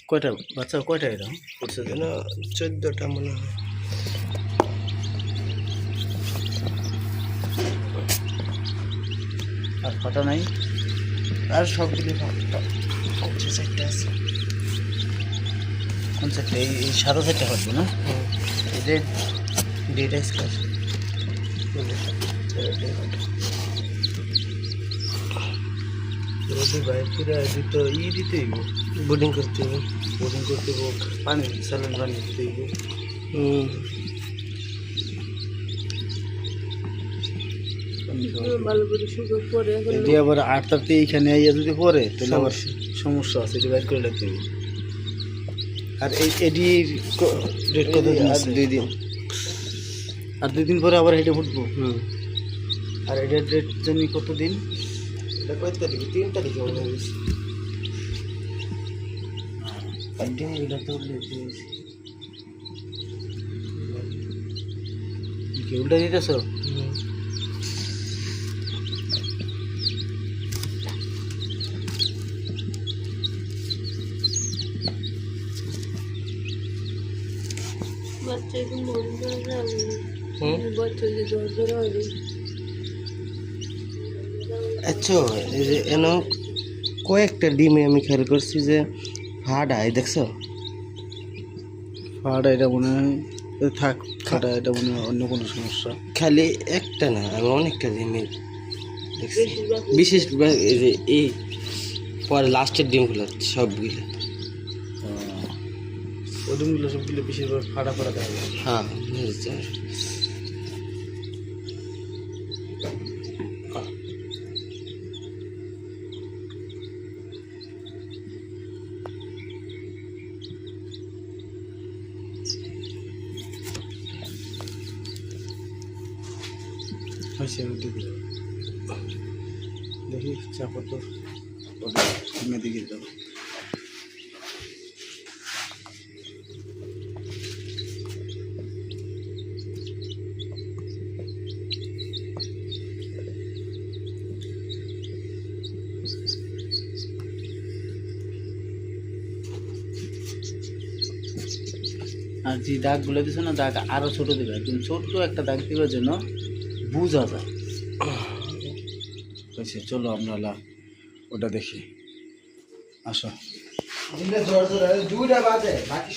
কয়টা বাচ্চা কয়টা এরা করছে যেন 14টা মনে হয়। আর ফাটা নাই আর সবগুলি ফাটা, 4টা আছে। কোন চারটে এই সাদা চারটে ফাটবে না এদের ডেটা স্কার বাইরে দিতে দিতে হইব, বোর্ডিং করতে হবে। বোর্ডিং করতে পানি স্যালাইন পানি দিতে ভালো করে সুযোগ করে এটি আবার 8 তারিখে এইখানে আইয়া যদি পরে তাহলে আবার সমস্যা আছে, এটি বাইর করে লাগতে হবে। আর এই এডির ডেট কত দিন আছে? 2 দিন। আর 2 দিন পরে আবার হেঁটে ফুটবো। আর এটার ডেট জানি কত দিন? এটা কয় তারিখে? 3 তারিখে মনে হয়। এটা তো কি উল্টা দিতেছ? বাচ্চা এখন মন করে যাবে, বাচ্চা যে জ্বর জ্বর হবে। আচ্ছা, এই যে এন কয়েকটা ডিমে আমি খেয়াল করছি যে ফাটা, দেখছো? ফাটা এটা মনে হয় থাক, ফাটা এটা মনে হয় অন্য কোনো সমস্যা। খালি একটা না, আমি অনেকটা ডিমে দেখছি। বিশেষভাগ এই যে এই পরে লাস্টের ডিমগুলো সবগুলো। ওই ডিমগুলো সবগুলো বেশিরভাগ ফাটা ফাটা দেখা যায়। হ্যাঁ বুঝতে হয়েছে দেখি চাপা তো সামনে দিকে যাবো। আর যে দাগগুলো দিছে না, দাগ আরো ছোট দিবে, একদম ছোট্ট একটা দাগ দিবে যেন বোঝা যায়। হয়েছে, চলো আমরা ওটা দেখি, আসো। জ্বর জ্বর 2টা বাজে, বাকি